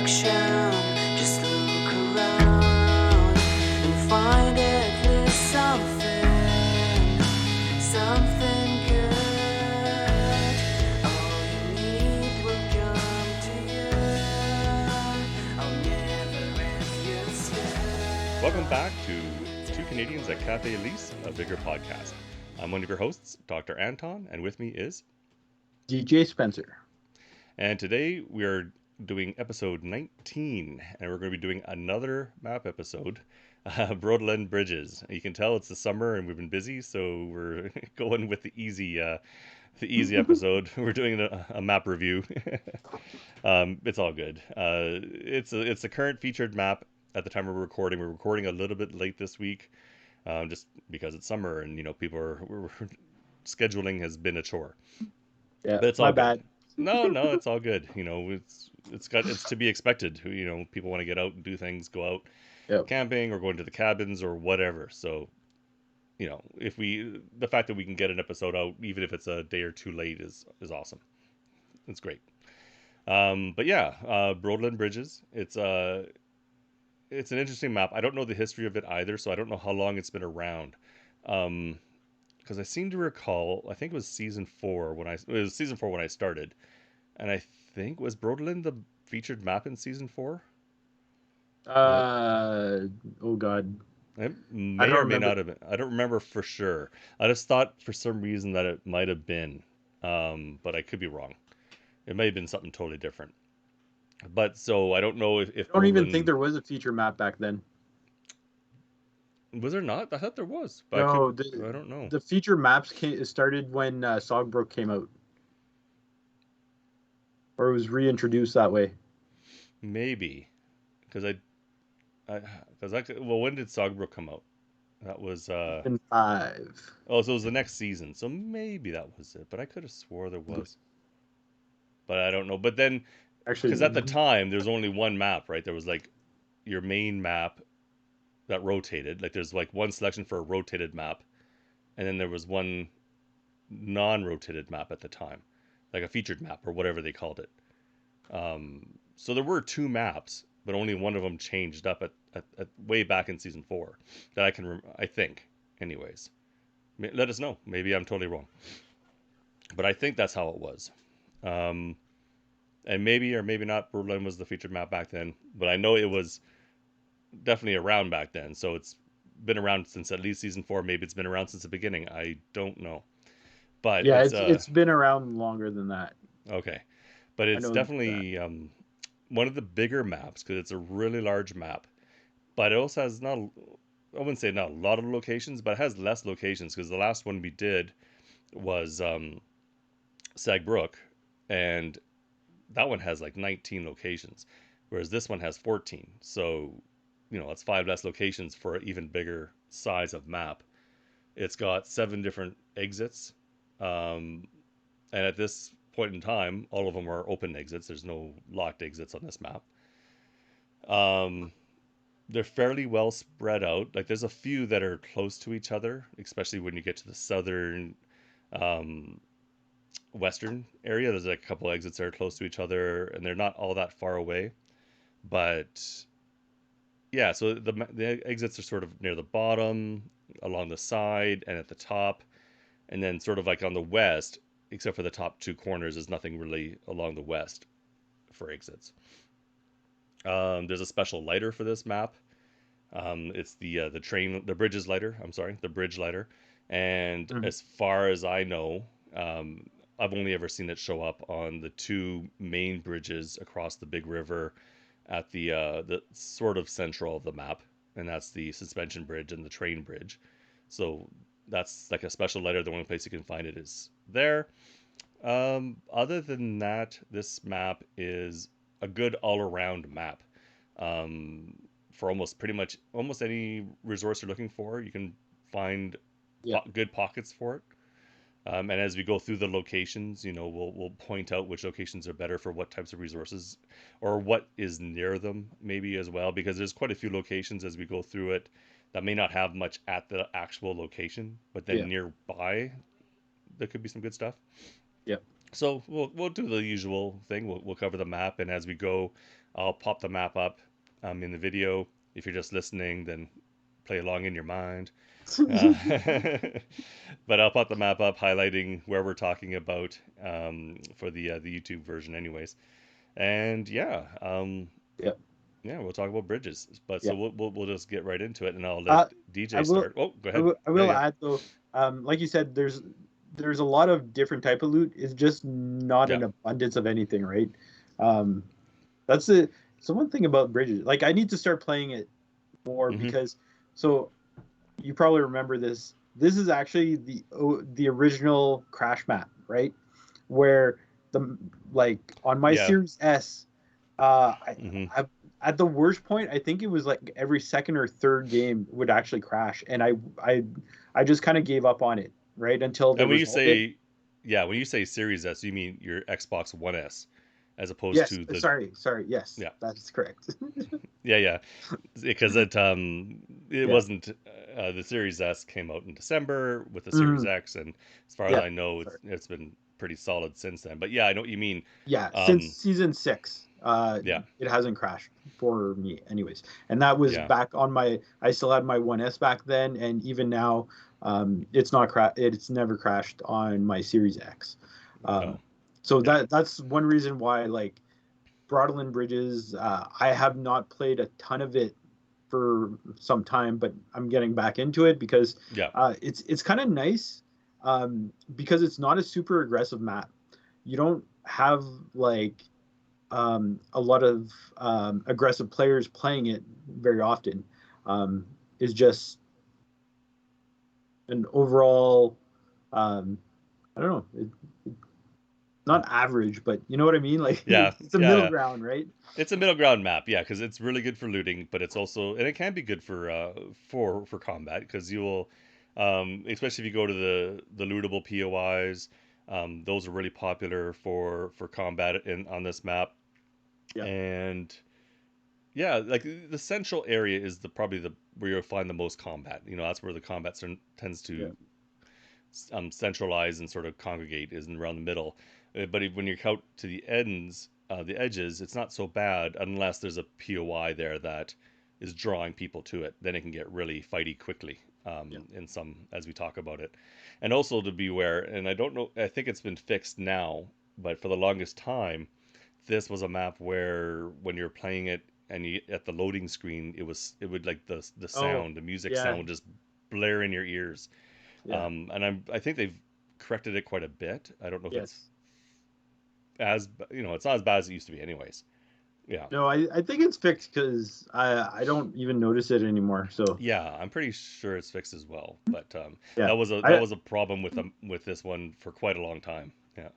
direction. Just look around and find at least something good. All you need will come to you. I'll never end your stare. Welcome back to Two Canadians at Kafe Lise, a bigger podcast. I'm one of your hosts, Dr. Anton, and with me is DJ Spencer. And today we are doing episode 19, and we're going to be doing another map episode, Brodalen Bridges. You can tell it's the summer and we've been busy, so we're going with the easy episode. We're doing a map review. It's all good. It's a current featured map at the time we're recording. We're recording a little bit late this week, just because it's summer and people we're scheduling has been a chore. Yeah, But it's all my good. bad. No, it's all good. It's to be expected. People want to get out and do things, go out Yep. camping or going to the cabins or whatever. So, the fact that we can get an episode out, even if it's a day or two late, is awesome. It's great. But yeah, Brodalen Bridges. It's an interesting map. I don't know the history of it either, so I don't know how long it's been around. Because I seem to recall, I think it was season 4 when I started, and I think was Brodalen the featured map in season 4. Oh God. It may or may not have been. I don't remember for sure. I just thought for some reason that it might have been, but I could be wrong. It may have been something totally different. But so I don't know if I don't even Brodalen- think there was a feature map back then. was there not. I thought there was, but No, I don't know. The feature maps started when Solberg came out, or it was reintroduced that way. Maybe, because when did Sogbrook come out? That was In 5. oh, so it was the next season. So maybe that was it, but I could have swore there was. But I don't know. But then, Actually, because at the time there was only one map, right? There was like your main map that rotated. Like there's like one selection for a rotated map, and then there was one non-rotated map at the time, like a featured map or whatever they called it. So there were 2 maps, but only one of them changed up at way back in season 4 that I can I think. Anyways, let us know. Maybe I'm totally wrong, but I think that's how it was. And maybe or maybe not, Brodalen was the featured map back then, but I know it was definitely around back then. So it's been around since at least season 4. Maybe it's been around since the beginning. I don't know, but yeah, it's been around longer than that. Okay, but it's know definitely one of the bigger maps because it's a really large map, but it also has I wouldn't say not a lot of locations, but it has less locations because the last one we did was Sagbrook, and that one has like 19 locations, whereas this one has 14. So, it's 5 less locations for an even bigger size of map. It's got 7 different exits, and at this point in time, all of them are open exits. There's no locked exits on this map. They're fairly well spread out. Like there's a few that are close to each other, especially when you get to the southern, western area. There's like a couple exits that are close to each other, and they're not all that far away. But yeah, so the exits are sort of near the bottom, along the side, and at the top, and then sort of like on the west, except for the top 2 corners, there's nothing really along the west for exits. There's a special lighter for this map. It's the bridge lighter. And as far as I know, I've only ever seen it show up on the 2 main bridges across the big river at the sort of central of the map, and that's the suspension bridge and the train bridge. So that's like a special lighter. The only place you can find it is there. Other than that, this map is a good all-around map. For pretty much almost any resource you're looking for, you can find good pockets for it. And as we go through the locations, we'll point out which locations are better for what types of resources, or what is near them maybe as well, because there's quite a few locations as we go through it that may not have much at the actual location, but then nearby there could be some good stuff. Yep. So we'll do the usual thing. We'll cover the map, and as we go, I'll pop the map up in the video. If you're just listening, then play along in your mind. Uh, but I'll put the map up highlighting where we're talking about for the YouTube version, anyways. And Yeah, yeah, we'll talk about bridges. But yeah. so we'll just get right into it, and I'll let Uh, I DJ will start. Oh, go ahead. I Yeah, will yeah, add though, like you said, there's a lot of different type of loot. It's just not yeah. an abundance of anything, right? Um, that's the so one thing about Bridges. Like I need to start playing it more Mm-hmm. because so you probably remember this. This is actually the original Crash map, right? Where the like on my Yeah. Series S, Mm-hmm. I at the worst point, I think it was like every second or third game would actually crash, and I just kind of gave up on it, right? Until the And when you result hit. say when you say Series S, you mean your Xbox One S, as opposed Yes, to the sorry, yes, yeah. that is correct. Yeah, yeah, because it Yeah. wasn't the Series S came out in December with the Series Mhm. X, and as far as Yeah. I know, Sorry. it's been pretty solid since then. But yeah, I know what you mean. Yeah, since Um, season 6, yeah, it hasn't crashed for me, anyways. And that was yeah, back on my. I still had my 1S back then, and even now, it's not It's never crashed on my Series X. no, Um, so yeah, that's one reason why, like Brodalen Bridges, I have not played a ton of it for some time, but I'm getting back into it because yeah, it's kind of nice, because it's not a super aggressive map. You don't have like a lot of aggressive players playing it very often. Um, is just an overall, um, I don't know, not average, but you know what I mean. Like yeah, it's a middle yeah. ground, right? It's a middle ground map, yeah, because it's really good for looting, but it's also and it can be good for combat because you will, especially if you go to the lootable POIs, those are really popular for combat in on this map. Yeah. And yeah, like the central area is the probably the where you'll find the most combat. You know, that's where the combat tends Yeah. to centralize and sort of congregate is around the middle. But when you're out to the ends, the edges, it's not so bad unless there's a POI there that is drawing people to it. Then it can get really fighty quickly. Yeah. In some as we talk about it, and also to be aware. And I don't know. I think it's been fixed now, but for the longest time, this was a map where when you're playing it and you at the loading screen, it would like the Oh, sound, the music yeah. sound would just blare in your ears. Yeah. And I think they've corrected it quite a bit. I don't know if it's Yes. it's not as bad as it used to be, anyways. Yeah, No, I think it's fixed because I don't even notice it anymore. So yeah, I'm pretty sure it's fixed as well. But yeah, that I was a problem with this one for quite a long time. Yeah,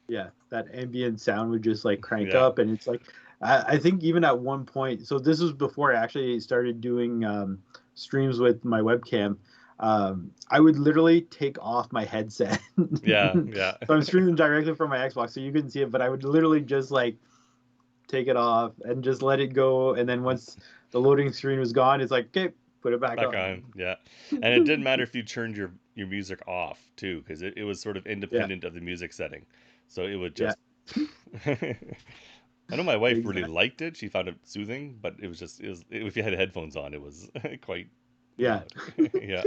yeah, that ambient sound would just like crank yeah, up, and it's like I think even at one point. So this was before I actually started doing streams with my webcam. I would literally take off my headset. yeah, So yeah, I'm streaming directly from my Xbox, so you couldn't see it, but I would literally just like take it off and just let it go. And then once the loading screen was gone, it's like, okay, put it back back on. on. Yeah, and it didn't matter if you turned your music off too, because it was sort of Yeah, independent of the music setting, so it would yeah, just. I know my wife really exactly. liked it. She found it soothing, but if you had headphones on, it was quite, Yeah. yeah,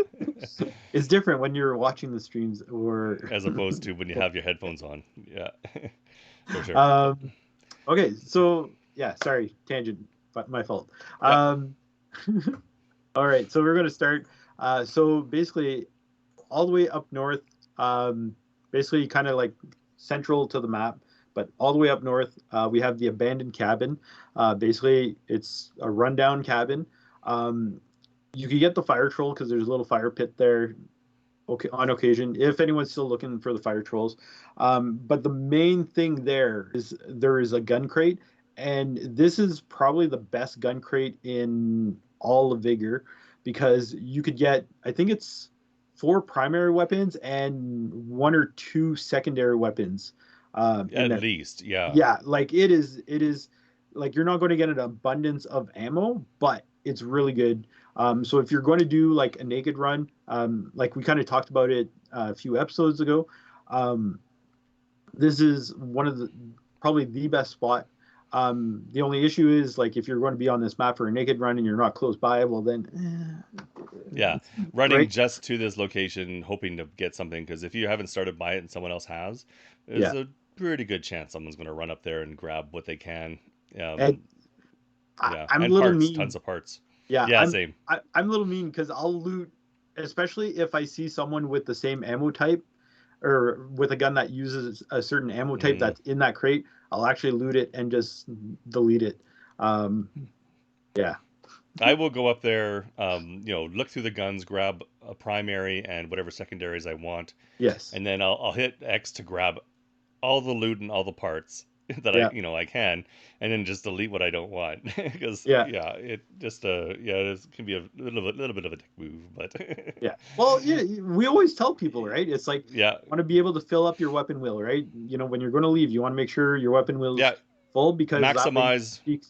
It's different when you're watching the streams or as opposed to when you have your headphones on. Yeah, for sure. um okay, so yeah, sorry, tangent, but my fault. Yep. Um all right, so we're going to start so basically all the way up north, um basically kind of like central to the map, but all the way up north, we have the abandoned cabin. Basically it's a rundown cabin. You can get the fire troll because there's a little fire pit there, okay, on occasion, if anyone's still looking for the fire trolls. But the main thing there is a gun crate, and this is probably the best gun crate in all of Vigor because you could get, I think it's four primary weapons and one or two secondary weapons in At there. least, yeah, Yeah, like it is like you're not going to get an abundance of ammo, but it's really good. So if you're going to do like a naked run, like we kind of talked about it a few episodes ago, um, this is one of the probably the best spot. The only issue is like if you're going to be on this map for a naked run and you're not close by, well then, Yeah, running right? just to this location, hoping to get something. Because if you haven't started by it and someone else has, there's Yeah, a pretty good chance someone's going to run up there and grab what they can. and Um, I, yeah, I'm a and little parts, tons mean. of parts. Yeah, Yeah, same. I'm a little mean because I'll loot, especially if I see someone with the same ammo type or with a gun that uses a certain ammo type Mm. that's in that crate. I'll actually loot it and just delete it. Um, yeah. I will go up there, look through the guns, grab a primary and whatever secondaries I want, Yes. and then I'll hit X to grab all the loot and all of the parts that Yeah. I can, and then just delete what I don't want because Yeah. yeah, it just it can be a little bit of a dick move, but Yeah. Well, yeah, we always tell people, right? It's like yeah, you want to be able to fill up your weapon wheel, right? When you're going to leave, you want to make sure your weapon yeah, wheel's full because that way maximize. you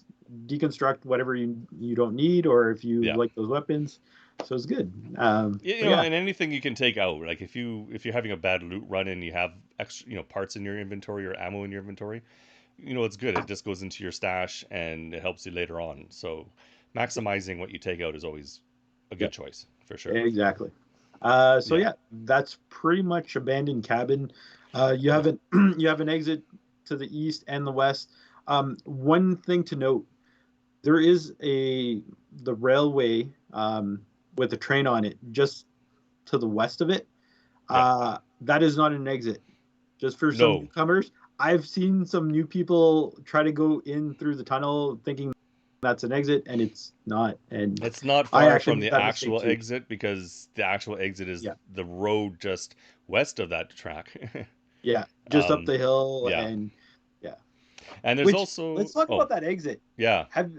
deconstruct whatever you don't need or if you Yeah, like those weapons. So it's good. But yeah. and anything you can take out, like if you're having a bad loot run and you have extra parts in your inventory or ammo in your inventory, it's good. It just goes into your stash and it helps you later on. So maximizing what you take out is always a Yeah. good choice for sure. Exactly. So Yeah. yeah, that's pretty much abandoned cabin. You have Yeah. an you have an exit to the east and the west. One thing to note: there is the railway with a train on it just to the west of it. Yeah. That is not an exit. Just for some No, newcomers, I've seen some new people try to go in through the tunnel thinking that's an exit, and it's not. And it's not I far actually from made the that mistake actual too. exit because the actual exit is Yeah. the road just west of that track. Yeah, just up um, the hill yeah. and yeah. And there's Which also let's talk about that exit. yeah, Have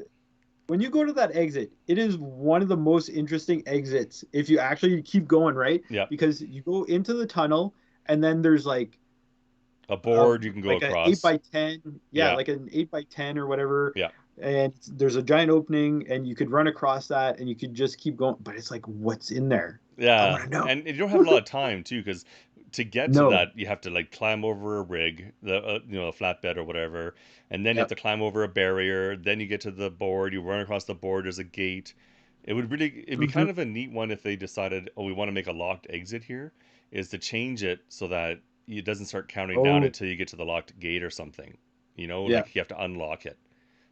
When you go to that exit, it is one of the most interesting exits if you actually keep going, right? yeah. Because you go into the tunnel and then there's A board you can go like an eight across. by ten, yeah, Yeah. like an 8 by 10 or whatever. Yeah. And there's a giant opening and you could run across that and you could just keep going. But it's like, what's in there? I Yeah, want to know. and you don't have a lot of time too, because to get to No. that, you have to like climb over a rig, a flatbed or whatever, and then you have Yep. to climb over a barrier. Then you get to the board. You run across the board. There's a gate. It'd be Hmm. kind of a neat one if they decided, oh, we want to make a locked exit here, is to change it so that it doesn't start counting down Oh, until you get to the locked gate or something. yeah. Like you have to unlock it.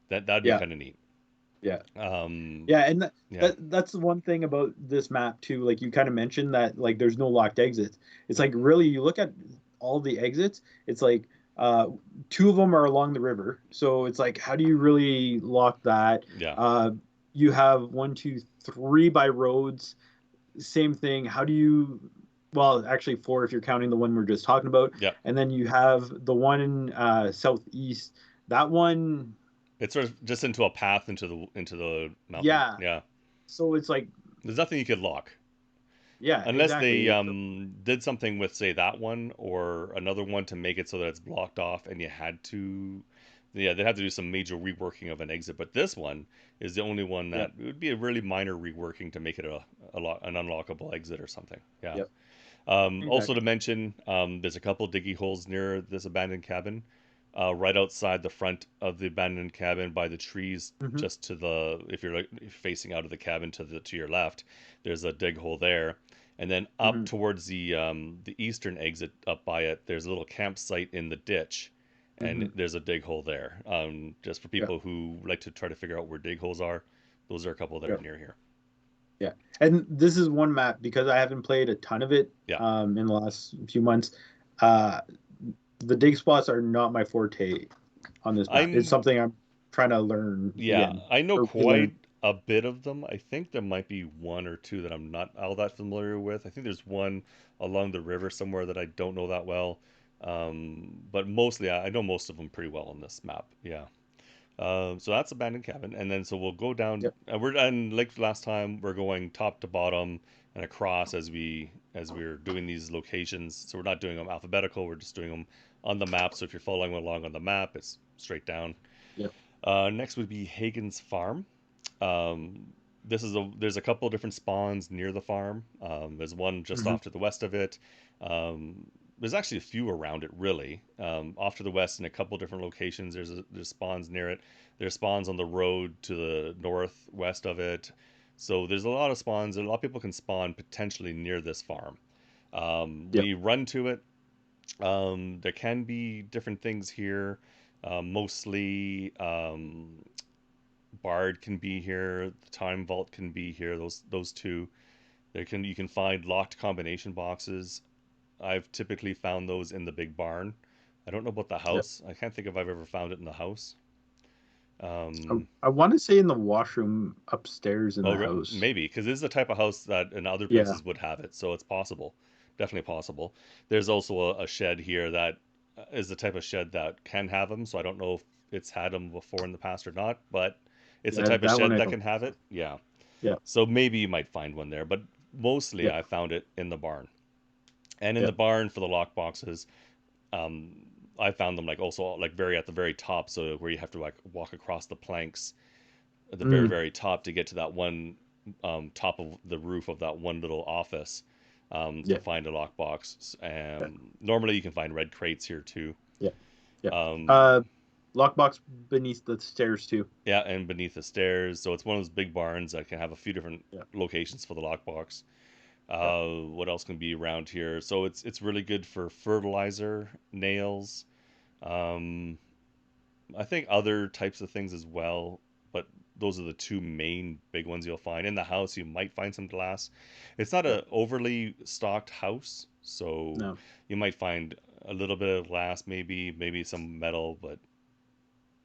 That'd be Yeah. kind of neat. Yeah. Um, Yeah, and yeah, that's the one thing about this map too. Like you kind of mentioned that like there's no locked exits. It's like really you look at all the exits, it's like two of them are along the river. So it's like how do you really lock that? yeah, Uh you have one, two, three by roads. Same thing. How do you well, actually four if you're counting the one we're just talking about. yeah. And then you have the one in southeast. That one, It's sort of just into a path into the mountain. yeah. Yeah, So it's like there's nothing you could lock yeah, unless they exactly. did something with say that one or another one to make it so that it's blocked off and you had to. Yeah, they'd have to do some major reworking of an exit, but this one is the only one that Yep. it would be a really minor reworking to make it an unlockable exit or something. Yeah. Yep. Also Exactly. to mention, there's a couple diggy holes near this abandoned cabin, right outside the front of the abandoned cabin by the trees, Hmm. just to the if you're like facing out of the cabin to your left, there's a dig hole there, and then up Hmm. towards the eastern exit up by it, there's a little campsite in the ditch, and Hmm. there's a dig hole there. Just for Yeah. people who like to try to figure out where dig holes are, those are a couple that Yeah. are near here. Yeah. And this is one map because I haven't played a ton of it Yeah. in the last few months. Uh, the dig spots are not my forte on this map. It's I'm something I'm trying to learn Yeah, again I know or quite relearn. a bit of them. I think there might be one or two that I'm not all that familiar with. I think there's one along the river somewhere that I don't know that well. But mostly I know most of them pretty well on this map. Yeah. So that's abandoned cabin, and then so we'll go down. Yep. And like last time, we're going top to bottom and across as we're doing these locations. So we're not doing them alphabetical. We're just doing them on the map. So if you're following along on the map, it's straight down. Yep. Next would be Hagen's farm. Um, there's a couple different spawns near the farm. There's one just Hmm. off to the west of it. Um, there's actually a few around it, really. Off to the west in a couple different locations. There's spawns near it. There's spawns on the road to the northwest of it. So there's a lot of spawns. A lot of people can spawn potentially near this farm. When Yep. you run to it, there can be different things here. Mostly, Bard can be here. The Time Vault can be here. Those two. You can find locked combination boxes. I've typically found those in the big barn. I don't know about the Yep. house. I can't think if I've ever found it in the house. I, Um, I want to say in the washroom upstairs in the house. maybe because this is the type of house that in other Yeah. places would have it, so it's possible, definitely possible. There's also a shed here that is the type of shed that can have them. So I don't know if it's had them before in the past or not, but it's the Yeah, type of that one shed I that don't. can have it. Yeah. Yeah. So maybe you might find one there, but mostly Yeah. I found it in the barn. And in Yeah. the barn for the lock boxes, um, I found them like also like very at the very top, so where you have to like walk across the planks at the very Mm, very top to get to that one top of the roof of that one little office to yeah. find a lockbox. Yeah. Normally you can find red crates here too. Yeah. Yeah. Um, Lockbox beneath the stairs too. yeah, and beneath the stairs, so it's one of those big barns that can have a few different Yeah. locations for the lockbox. Yeah. What else can be around here? So it's really good for fertilizer, nails. Um, I think other types of things as well, but those are the two main big ones you'll find. In the house, you might find some glass. It's not Yeah. a overly stocked house, so No. you might find a little bit of glass, maybe some metal, but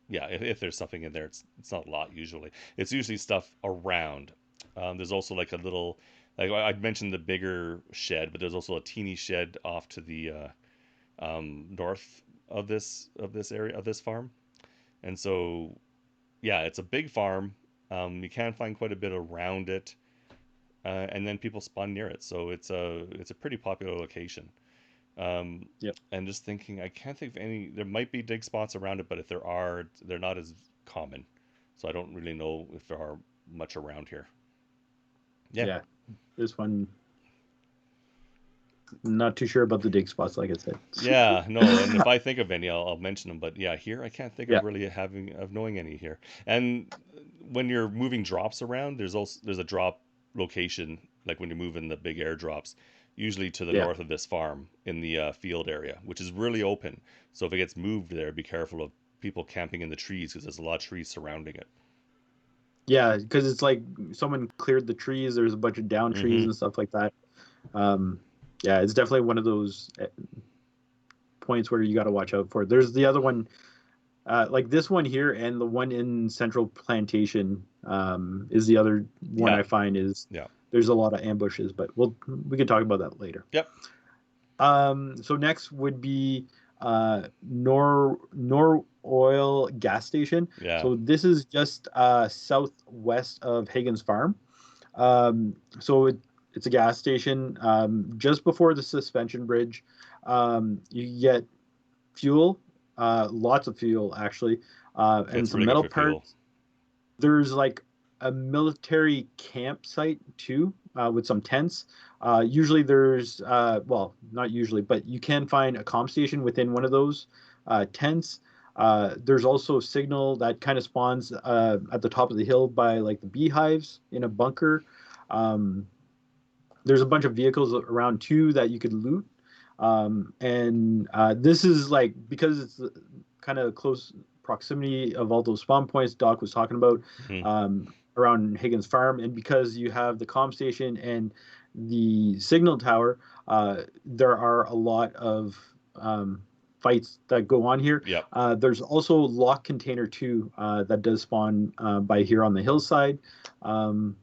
yeah, if there's something in there, it's not a lot usually. It's usually stuff around. There's also like a little, like I'd mentioned the bigger shed, but there's also a teeny shed off to the north of this area of this farm. And so, yeah, it's a big farm. You can find quite a bit around it, and then people spawn near it. So it's a pretty popular location. Um, Yep. and just thinking, I can't think of any. There might be dig spots around it, but if there are, they're not as common. So I don't really know if there are much around here. Yeah, Yeah. This one, not too sure about the dig spots, like I said. yeah, no. And if I think of any, I'll mention them. But yeah, here I can't think Yeah. of really of knowing any here. And when you're moving drops around, there's a drop location like when you're moving the big airdrops, usually to the Yeah. north of this farm in the field area, which is really open. So if it gets moved there, be careful of people camping in the trees because there's a lot of trees surrounding it. Yeah, because it's like someone cleared the trees. There's a bunch of down trees Hmm. and stuff like that. Um, yeah, it's definitely one of those points where you got to watch out for. There's the other one, like this one here, and the one in Central Plantation is the other one Yeah, I find is yeah, there's a lot of ambushes, but we can talk about that later. yep, So next would be Noroil Gas Station. yeah. So this is just southwest of Hagen's farm. So it's a gas station just before the suspension bridge. You get fuel, lots of fuel actually, and It's some really good metal for fuel. parts. There's like a military campsite too, with some tents. Usually there's, well, not usually, but you can find a comm station within one of those tents. There's also signal that kind of spawns at the top of the hill by like the beehives in a bunker. Um, there's a bunch of vehicles around too that you could loot. And this is like because it's kind of close proximity of all those spawn points Doc was talking about Hmm. around Hagen's farm, and because you have the comm station and the signal tower, there are a lot of fights that go on here. Yep. There's also lock container 2 that does spawn by here on the hillside. Um,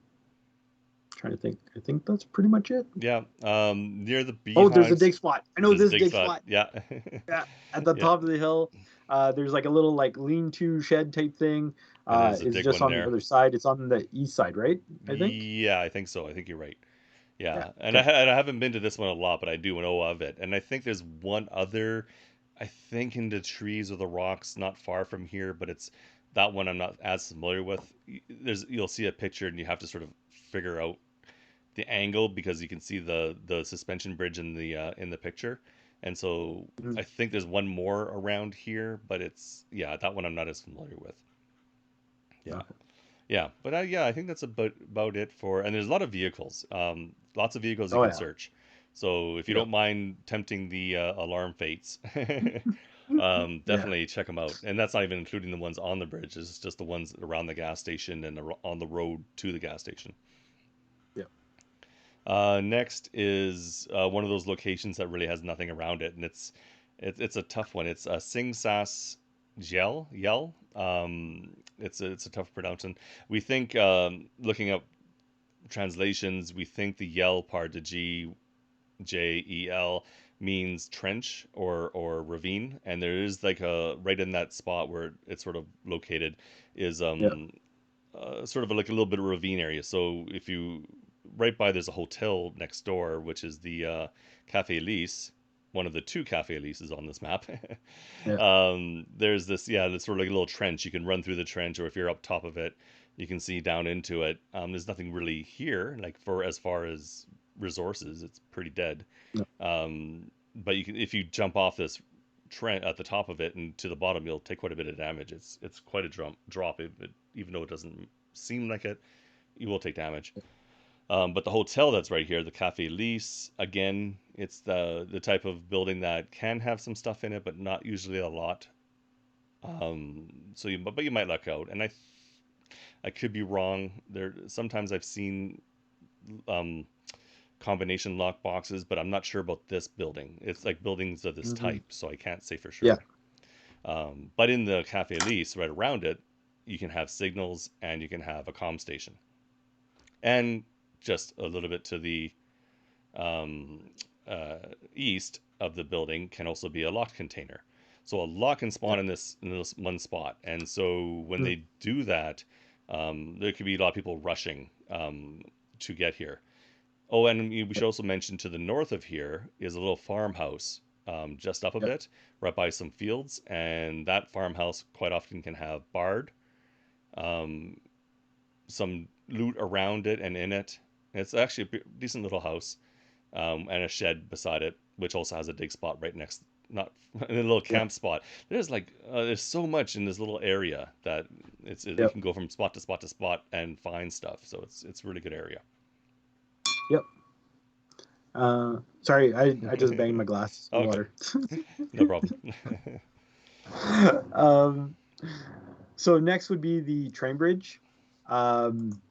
Trying to think. I think that's pretty much it. Yeah. Near the Oh, there's a beehives, dig spot. I know there's a this dig dig spot. spot. Yeah. Yeah, at the Yeah. top of the hill. There's like a little like lean-to shed type thing. And there's a It's dig just one on the there. other side. It's on the east side, right? I think. Yeah, I think so. I think you're right. Yeah. Yeah, and Okay. I haven't been to this one a lot, but I do know of it. And I think there's one other, I think in the trees or the rocks not far from here, but it's that one I'm not as familiar with. You'll see a picture and you have to sort of figure out the angle because you can see the suspension bridge in the picture, And so Mhm. I think there's one more around here, but that one I'm not as familiar with. Yeah. Okay. Yeah, but yeah, I think that's about it for. And there's a lot of vehicles, lots of vehicles you Oh can yeah. search. So if you Yeah. don't mind tempting the alarm fates, Yeah. definitely check them out. And that's not even including the ones on the bridge. It's just the ones around the gas station and on the road to the gas station. Yeah. Next is one of those locations that really has nothing around it, and it's a tough one. It's Singsas Gjel. It's a tough pronunciation. We think looking up translations, we think the Yell part, the Gjel, means trench or ravine, and there is like a right in that spot where it's sort of located is Yeah. sort of like a little bit of ravine area. So if you right by there's a hotel next door, which is the Cafe Lise, one of the two Cafe Lises on this map. Yeah. There's this sort of like a little trench. You can run through the trench, or if you're up top of it, you can see down into it. There's nothing really here, like for as far as resources, it's pretty dead. No. But you can if you jump off this trend at the top of it and to the bottom, you'll take quite a bit of damage. It's quite a drop even though it doesn't seem like it, you will take damage. But the hotel that's right here, the Cafe Lise, again, it's the type of building that can have some stuff in it, but not usually a lot. But you might luck out, and I could be wrong. There sometimes I've seen um, combination lock boxes, but I'm not sure about this building. It's like buildings of this Mhm. type, so I can't say for Yeah. sure. But in the Cafe Lise, right around it, you can have signals and you can have a comm station. And just a little bit to the um, uh, east of the building can also be a locked container. So a lock can Yeah. spawn in this one spot. And so when Mm. they do that, there could be a lot of people rushing to get here. Oh, and we should also mention to the north of here is a little farmhouse just up a Yeah. bit, right by some fields, and that farmhouse quite often can have barred, um, some loot around it and in it. It's actually a decent little house, and a shed beside it, which also has a dig spot right next, not in a little Yeah. camp spot. There's so much in this little area that you Yeah. can go from spot to spot to spot and find stuff. So it's a really good area. Yep. Sorry, I just banged my glass of Okay, water. no problem. um, so next would be the train bridge. Um,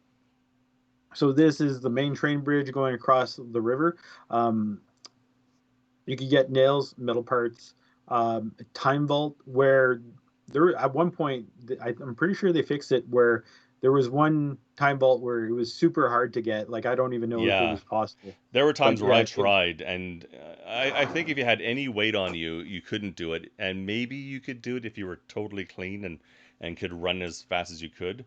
so this is the main train bridge going across the river. Um, you could get nails, metal parts, time vault where there at one point I'm pretty sure they fixed it where there was one time vault where it was super hard to get. Like I don't even know if it Yeah, was possible. there were But times where yeah, I tried, and I think if you had any weight on you, you couldn't do it. And maybe you could do it if you were totally clean and could run as fast as you could.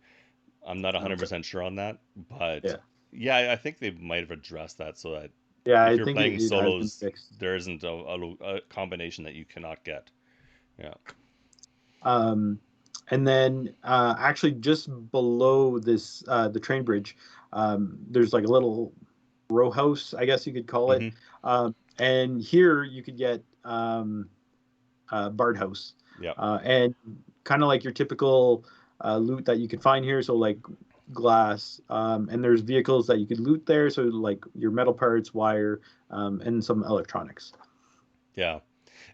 I'm not okay. 100% sure on that, but Yeah, yeah, I think they might have addressed that so that yeah, if I you're think playing it has been solos, fixed. there isn't a combination that you cannot get. Yeah. Um, and then actually just below this the train bridge, there's like a little row house, I guess you could call it. Hmm. And here you could get Bard House, Yeah. and kind of like your typical loot that you could find here. So like glass, and there's vehicles that you could loot there. So like your metal parts, wire, and some electronics. Yeah.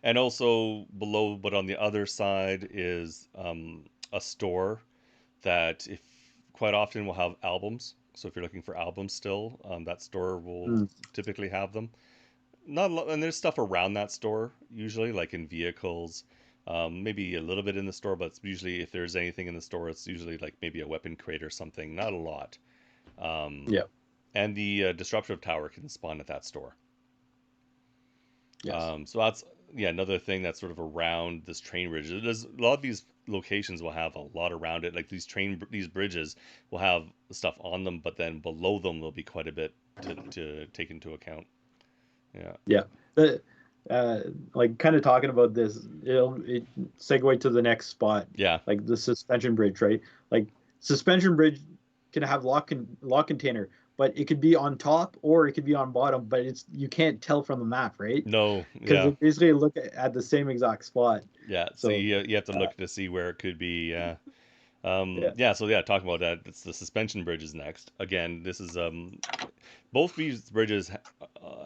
And also below, but on the other side is a store that if quite often will have albums. So if you're looking for albums still, that store will Mm, typically have them. Not a lot, and there's stuff around that store usually, like in vehicles, maybe a little bit in the store, but it's usually if there's anything in the store, it's usually like maybe a weapon crate or something. Not a lot. Um, yeah. and the disruptive tower can spawn at that store. Yes. So that's another thing that's sort of around this train bridge. There's a lot of these locations will have a lot around it. Like these bridges will have stuff on them, but then below them there'll be quite a bit to take into account. Yeah. Yeah. The, like kind of talking about this, it segue to the next spot, Yeah. like the suspension bridge, right? Like suspension bridge can have lock container, but it could be on top or it could be on bottom, but you can't tell from the map, right? No, Because yeah, they basically look at the same exact spot. yeah. So So you have to uh, look to see where it could be. Yeah. yeah, Yeah. So yeah, talking about that, it's the suspension bridges next. Again, this is both these bridges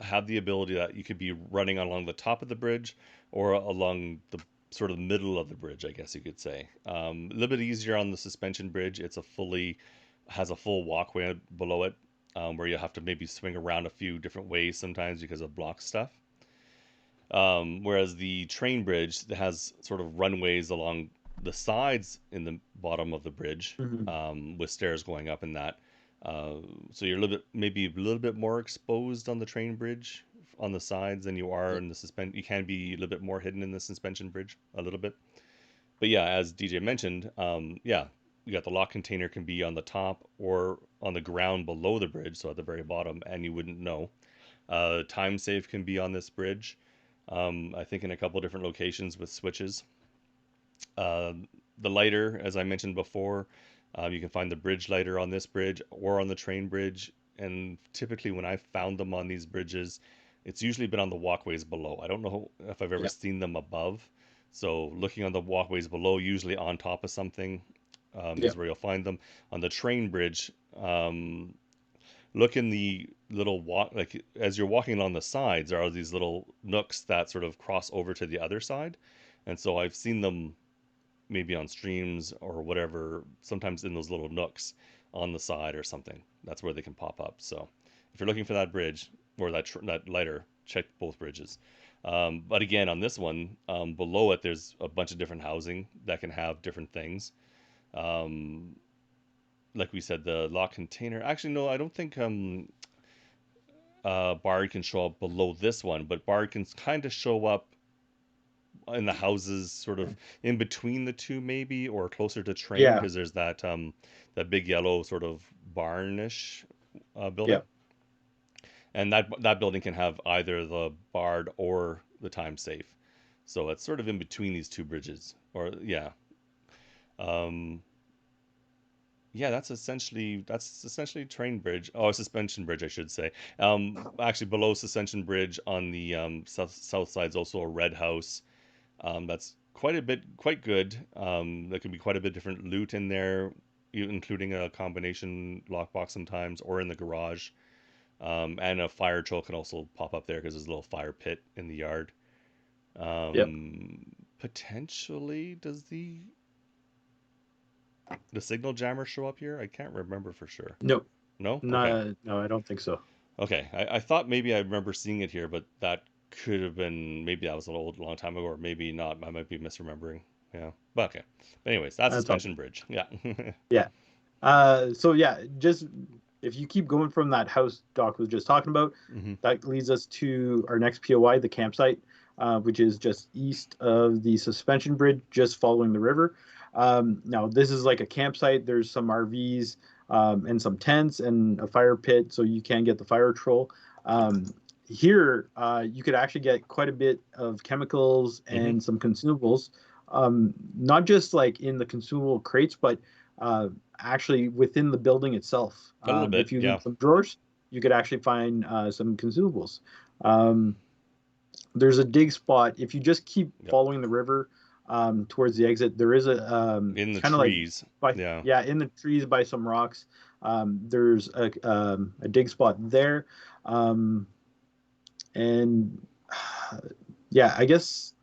have the ability that you could be running along the top of the bridge or along the sort of middle of the bridge, I guess you could say. A little bit easier on the suspension bridge. Has a full walkway below it, where you have to maybe swing around a few different ways sometimes because of block stuff. Whereas the train bridge has sort of runways along the sides in the bottom of the bridge, hmm with stairs going up in that. Uh, so you're a little bit, maybe a little bit more exposed on the train bridge on the sides than you are yeah, in the suspension. You can be a little bit more hidden in the suspension bridge a little bit. But yeah, as DJ mentioned, yeah, you got the lock container can be on the top or on the ground below the bridge, so at the very bottom, and you wouldn't know. Time safe can be on this bridge. I think in a couple different locations with switches. Uh, the lighter, as I mentioned before, you can find the bridge lighter on this bridge or on the train bridge. And typically, when I've found them on these bridges, it's usually been on the walkways below. I don't know if I've ever yeah, seen them above. So, looking on the walkways below, usually on top of something, yeah, is where you'll find them. On the train bridge, look in the little walk, like as you're walking along the sides, there are these little nooks that sort of cross over to the other side. And so I've seen them maybe on streams or whatever, sometimes in those little nooks on the side or something. That's where they can pop up. So if you're looking for that bridge or that lighter, check both bridges. But again, on this one, below it, there's a bunch of different housing that can have different things. Um, like we said, the lock container. Actually, no, I don't think Bard can show up below this one, but Bard can kind of show up in the houses sort of in between the two maybe or closer to train yeah, because there's that big yellow sort of barnish yeah. building, and that building can have either the Bard or the time safe, so it's sort of in between these two bridges. Or yeah, um yeah, that's essentially train bridge. Oh, suspension bridge, I should say. Actually, below suspension bridge on the south side is also a red house. That's quite good. There can be quite a bit different loot in there, including a combination lockbox sometimes, or in the garage. And a fire troll can also pop up there because there's a little fire pit in the yard. Yep. Potentially, does the signal jammer show up here? I can't remember for sure. No, No? Okay. no, no, I don't think so. Okay. I thought maybe I remember seeing it here, but that could have been, maybe that was long time ago, or maybe not. I might be misremembering. Yeah. But okay. But anyways, that's That's all good. suspension bridge. Yeah. Yeah. So yeah, just if you keep going from that house Doc was just talking about, hmm that leads us to our next POI, the campsite, which is just east of the suspension bridge, just following the river. Now this is like a campsite. There's some RVs and some tents and a fire pit, so you can get the fire troll. Um, Here, you could actually get quite a bit of chemicals hmm and some consumables, not just like in the consumable crates, but uh, actually within the building itself. A little bit. If you Yeah. loot some drawers, you could actually find some consumables. Um, there's a dig spot. If you just keep Yep. following the river towards the exit, there is In the kind of like trees. by Yeah. yeah in the trees by some rocks. There's a dig spot there, um, and yeah, I guess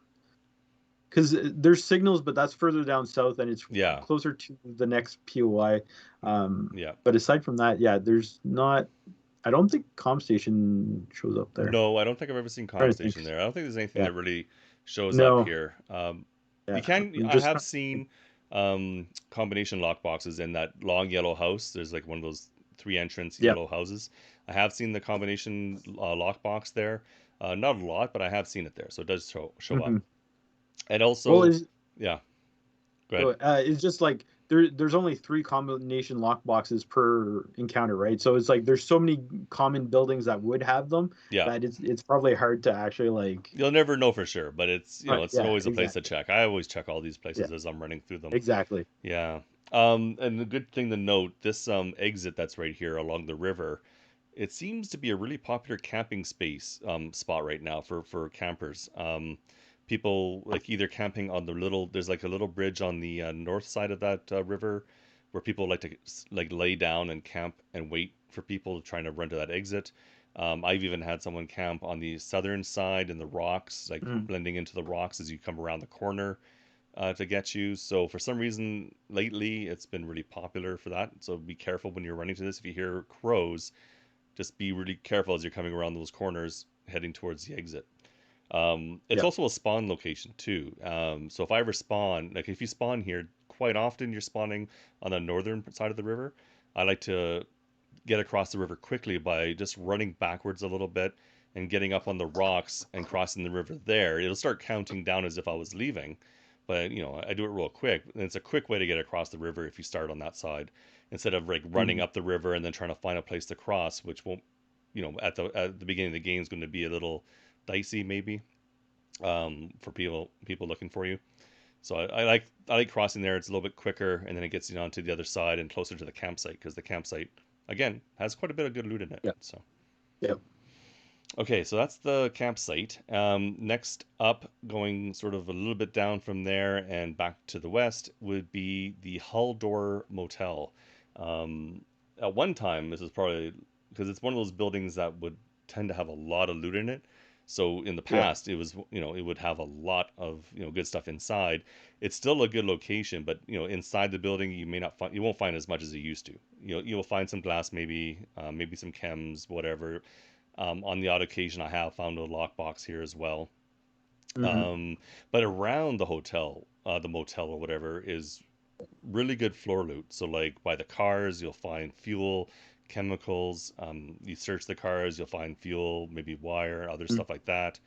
because there's signals, but that's further down south and it's Yeah. closer to the next POI. Yeah. But aside from that, yeah, there's not. I don't think Com Station shows up there. No, I don't think I've ever seen I'm Com trying to think. Station there. I don't think there's anything Yeah, that really shows up no, here. You yeah, can. I'm I just have trying to think. seen combination lock boxes in that long yellow house. There's like one of those three entrance Yeah. yellow houses. I have seen the combination lock box there. Not a lot, but I have seen it there, so it does show up. hmm And Well, also, yeah, go ahead. it's just like there's only three combination lock boxes per encounter, right? So it's like there's so many common buildings that would have them Yeah, that it's probably hard to actually like. you'll never know for sure, but it's Yeah, always a place to exactly. check. I always check all these Yeah, places as I'm running through them. exactly. Yeah. And the good thing to note, this exit that's right here along the river, it seems to be a really popular camping space spot right now for campers. People like either camping on the little there's like a little bridge on the north side of that river where people like to like lay down and camp and wait for people trying to run to that exit. I've even had someone camp on the southern side in the rocks, like Mm. blending into the rocks as you come around the corner to get you. So for some reason lately, it's been really popular for that. So be careful when you're running to this. If you hear crows, just be really careful as you're coming around those corners heading towards the exit. It's Yeah. also a spawn location too. So if I ever spawn, like if you spawn here, quite often you're spawning on the northern side of the river. I like to get across the river quickly by just running backwards a little bit and getting up on the rocks and crossing the river there. It'll start counting down as if I was leaving, but I do it real quick. And it's a quick way to get across the river if you start on that side instead of like running Mhm. up the river and then trying to find a place to cross, which won't, at the beginning of the game is going to be a little dicey maybe for people looking for you. So I like crossing there. It's a little bit quicker, and then it gets you onto the other side and closer to the campsite because the campsite again has quite a bit of good loot in it. Yeah. So Yeah. okay, so that's the campsite. Next up, going sort of a little bit down from there and back to the west, would be the Halldor Motel. At one time, this is probably because it's one of those buildings that would tend to have a lot of loot in it. So in the Yeah. past, it was, it would have a lot of, good stuff inside. It's still a good location, but, inside the building, you won't find as much as you used to. You'll find some glass, maybe some chems, whatever. On the odd occasion, I have found a lockbox here as well. Hmm. Um, but around the motel or whatever, is really good floor loot. So, like by the cars, you'll find fuel, chemicals. You search the cars, you'll find fuel, maybe wire, other stuff like that.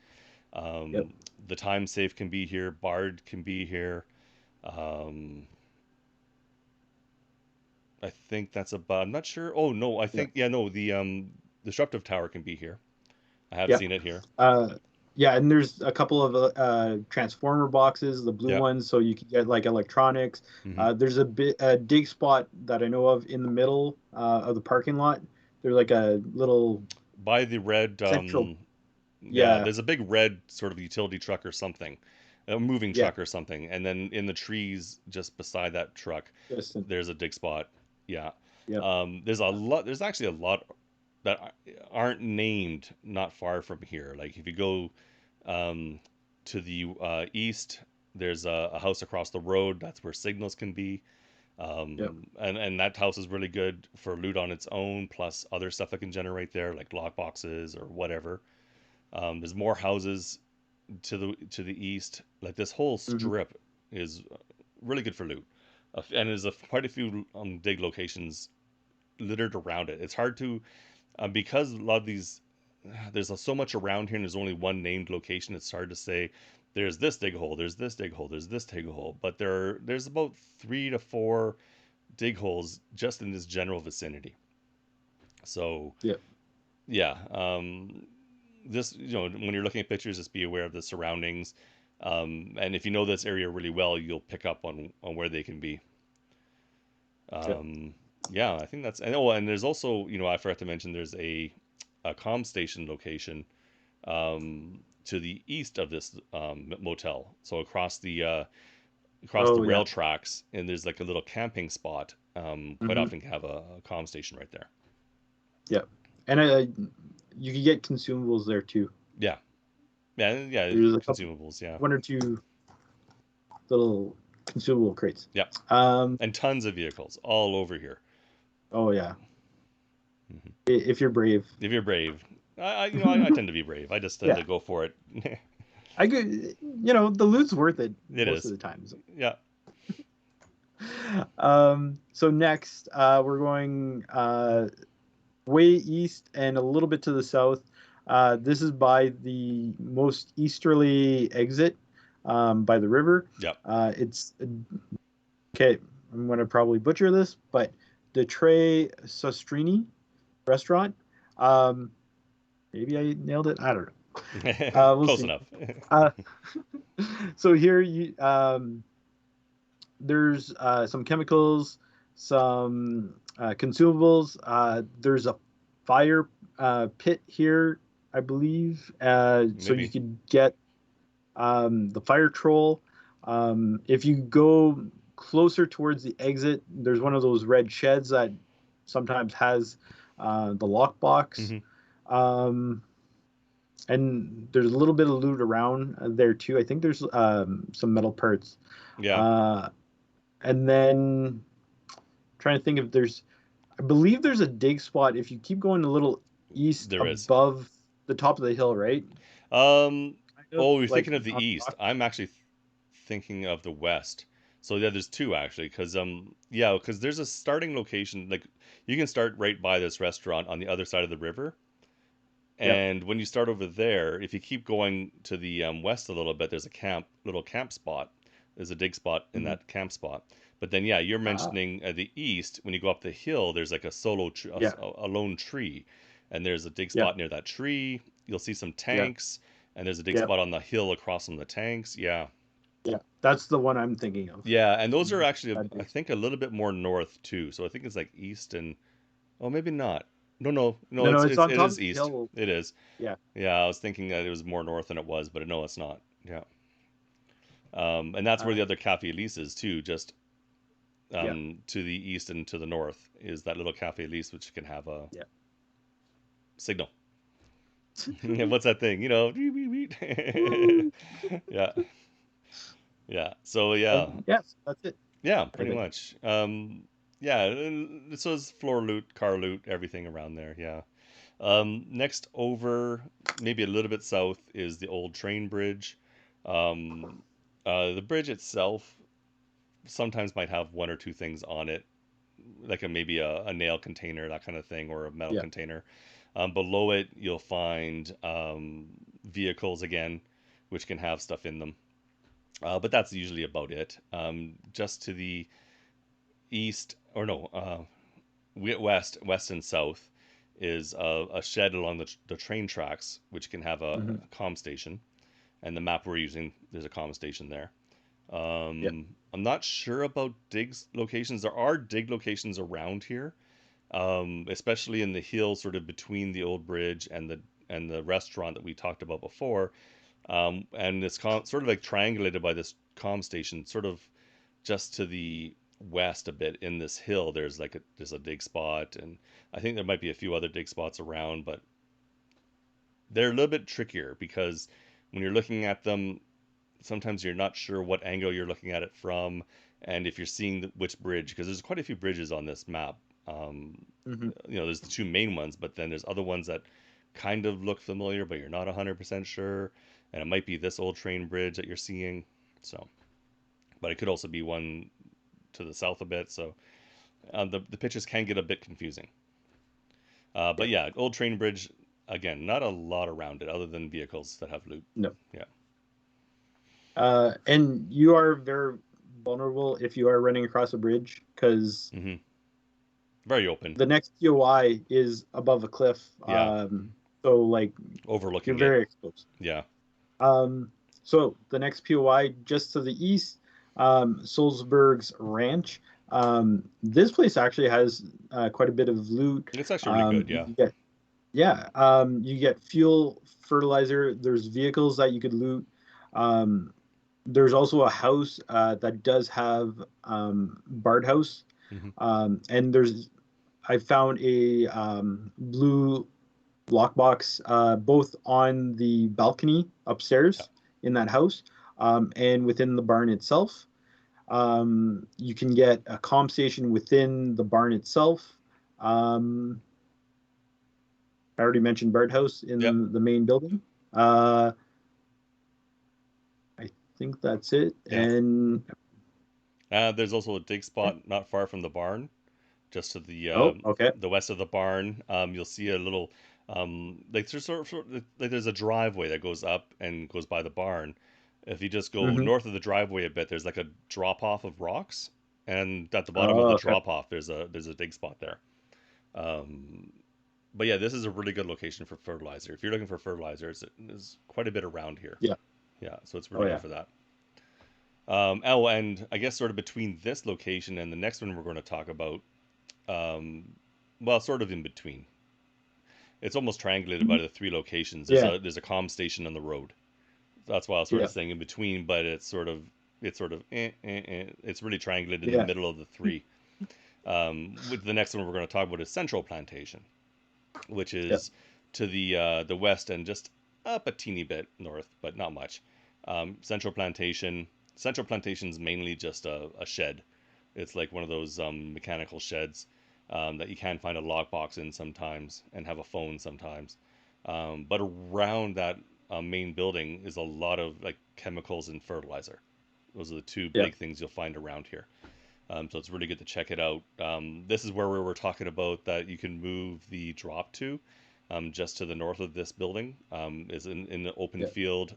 Yep. The time safe can be here, Bard can be here. Um, I think that's about. I'm not sure. Oh no, I Yeah. think yeah, no, the disruptive tower can be here. I have Yeah. seen it here. Uh, yeah, and there's a couple of transformer boxes, the blue Yeah. ones, so you can get like electronics. Hmm. There's a dig spot that I know of in the middle of the parking lot. There's like a little By the red, central. yeah, Yeah. there's a big red sort of utility truck or something, a moving Yeah. truck or something, and then in the trees just beside that truck, Just, there's a dig spot. Yeah. yep. There's a lot. There's actually a lot that aren't named not far from here. Like if you go um, to the east, there's a house across the road. That's where signals can be. Yep. And that house is really good for loot on its own, plus other stuff that can generate there, like lock boxes or whatever. There's more houses to the east. Like this whole Hmm. strip is really good for loot, and there's quite a few dig locations littered around it. It's hard to because a lot of these there's so much around here and there's only one named location. It's hard to say there's this dig hole, there's this dig hole, there's this dig hole, but there's about 3 to 4 dig holes just in this general vicinity. So Yep. yeah, this when you're looking at pictures, just be aware of the surroundings. And if you know this area really well, you'll pick up on where they can be. Yep. Yeah, I think that's and there's also I forgot to mention there's a comm station location to the east of this motel. So across the Oh rail yeah. tracks, and there's like a little camping spot. Quite Hmm. often can have a comm station right there. Yep. And you can get consumables there too. Yeah, yeah, yeah. There's a couple, Consumables. Yeah, one or two little consumable crates. yeah, Um. and tons of vehicles all over here. Oh yeah. Mhm. If you're brave. If you're brave, I tend to be brave. I just tend Yeah. to go for it. I could, the loot's worth it It most of is. the time. So, Yeah. so next, we're going way east and a little bit to the south. This is by the most easterly exit by the river. Yep. It's okay. I'm going to probably butcher this, but the Tre Sostene Restaurant. Um, maybe I nailed it. I don't know. We'll Close see. enough. Uh, so here there's some chemicals, some consumables. There's a fire pit here, I believe. So you Maybe. could get the fire troll. If you go closer towards the exit, there's one of those red sheds that sometimes has the lockbox. Hmm. Um, and there's a little bit of loot around there too. I think there's some metal parts. Yeah, Uh, and then trying to think if there's, I believe there's a dig spot if you keep going a little east there is. above the top of the hill, right? Um, Kind of oh, you're like thinking of the on east. top. I'm actually thinking of the west. So yeah, there's two actually, yeah, because there's a starting location. Like you can start right by this restaurant on the other side of the river, Yep. and when you start over there, if you keep going to the west a little bit, there's a little camp spot. There's a dig spot in Mhm. that camp spot. But then yeah, you're Ah, mentioning the east. When you go up the hill, there's like a yeah, a lone tree, and there's a dig yeah, spot near that tree. You'll see some yeah, tanks, and there's a dig yeah, spot on the hill across from the tanks. Yeah, yeah. That's the one I'm thinking of. yeah, and those are actually That I dig think a little bit more north too. So I think it's like east and oh maybe not. No, no, no. No, no, it's on It top is of the east. hill. It is. Yeah, Yeah, I was thinking that it was more north than it was, but no, it's not. Yeah. And that's where uh, the other Cafe Lise is too, just yeah, to the east and to the north is that little Cafe Lise, which can have a yeah. signal. What's that thing? You know, Woo. yeah, yeah. So yeah, And yes, that's it. yeah, I pretty think. much. Yeah, so it's floor loot, car loot, everything around there. Yeah. Next over, maybe a little bit south, is the old train bridge. Um, the bridge itself sometimes might have one or two things on it, like maybe a nail container, that kind of thing, or a metal Yeah. container. Below it, you'll find vehicles again, which can have stuff in them. But that's usually about it. Just to the east, or no, west and south is a shed along the train tracks, which can have Hmm. a comm station. And the map we're using, there's a comm station there. Yeah. I'm not sure about dig locations. There are dig locations around here, especially in the hill, sort of between the old bridge and the restaurant that we talked about before. And it's sort of like triangulated by this comm station, sort of just to the west a bit in this hill. There's a dig spot, and I think there might be a few other dig spots around, but they're a little bit trickier because when you're looking at them, sometimes you're not sure what angle you're looking at it from, and if you're seeing which bridge, because there's quite a few bridges on this map. Hmm. There's the two main ones, but then there's other ones that kind of look familiar, but you're not 100% sure, and it might be this old train bridge that you're seeing. So, but it could also be one to the south a bit. So the pictures can get a bit confusing. But Yeah. yeah, old train bridge again, not a lot around it other than vehicles that have loot. No. Yeah. And you are very vulnerable if you are running across a bridge because Hmm. Very open. the next POI is above a cliff. Yeah. So like you're Overlooking it. very exposed. Yeah. Um, so the next POI just to the east, Solberg's Ranch. This place actually has quite a bit of loot. It's actually really good. You Yeah. can get Yeah, you get fuel, fertilizer. There's vehicles that you could loot. Um, there's also a house that does have Bard House, Hmm. and I found a blue lockbox both on the balcony Yeah. upstairs in that house and within the barn itself. You can get a comm station within the barn itself. Um, I already mentioned Birdhouse Yep. in the main building. Uh, I think that's it. Yeah. And There's also a dig spot not far from the barn, just to oh, okay. the west of the barn. You'll see a little like like there's a driveway that goes up and goes by the barn. If you just go Hmm. north of the driveway a bit, there's like a drop off of rocks, and at the bottom of Oh, the okay. drop off, there's a dig spot there. Um, but yeah, this is a really good location for fertilizer. If you're looking for fertilizer, there's quite a bit around here. Yeah. Yeah, so it's Oh, really good yeah. for that. And I guess sort of between this location and the next one we're going to talk about, well, sort of in between. It's almost triangulated by the three locations. Yeah. There's a comm station on the road. That's why I was sort Yeah. of saying in between, but it's really triangulated in the Yeah. middle of the three. With the next one we're going to talk about is Central Plantation, which Yeah. is to the west and just up a teeny bit north, but not much. Central Plantation. Central Plantation's mainly just a shed. It's like one of those mechanical sheds that you can find a lockbox in sometimes and have a phone sometimes. But around that main building is a lot of like chemicals and fertilizer. Those are the two Yeah. big things you'll find around here. So it's really good to check it out. This is where we were talking about that you can move the drop to, just to the north of this building, is in the open Yeah. field.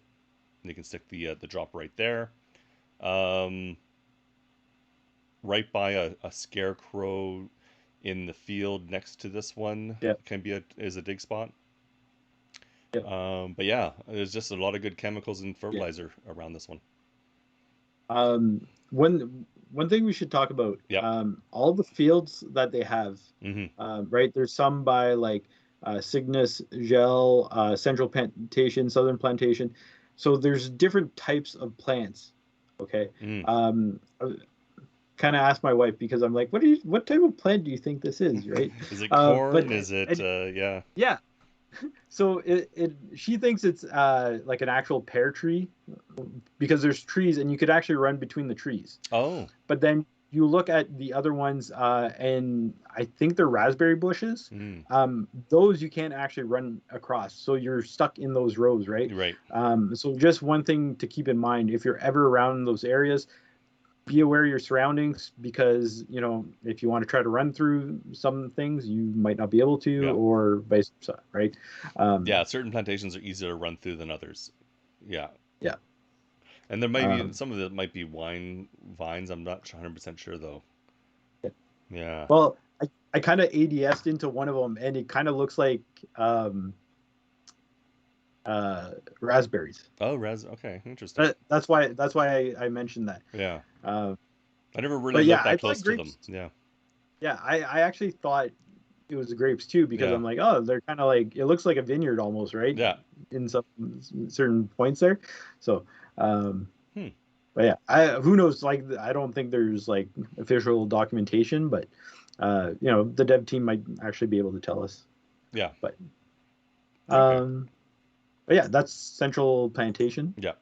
And you can stick the drop right there. Right by a scarecrow in the field next to this one Yeah. is a dig spot. Yeah. But yeah, there's just a lot of good chemicals and Yeah. fertilizer around this one. One thing we should talk about, Yep. all the fields that they have, Mm-hmm. right? There's some by like Singsas Gjel, Central Plantation, Southern Plantation. So there's different types of plants. Okay. Mm. Kind of asked my wife because I'm like, what type of plant do you think this is, right? Is it But corn? Is it yeah? yeah. So she thinks it's like an actual pear tree because there's trees and you could actually run between the trees. Oh. But then you look at the other ones, and I think they're raspberry bushes. Those you can't actually run across, so you're stuck in those rows, right? Right. So just one thing to keep in mind if you're ever around those areas, be aware of your surroundings because if you want to try to run through some things, you might not be able to, Yeah. or vice versa, right? Yeah, certain plantations are easier to run through than others. Yeah. Yeah. And there might be some of it might be wine vines. I'm not 100% sure though. Yeah. Well, I kind of ADS'd into one of them, and it kind of looks like raspberries. Oh, okay, interesting. That's why I mentioned that. Yeah. Uh, I never really but yeah, looked that I close thought to them. grapes. Yeah. Yeah, I actually thought it was the grapes too because Yeah. I'm like, oh, they're kind of like it looks like a vineyard almost, right? Yeah. In some certain points there. So, but yeah, who knows? Like, I don't think there's like official documentation, but the dev team might actually be able to tell us. Yeah. But Okay. but yeah, that's Central Plantation. Yeah.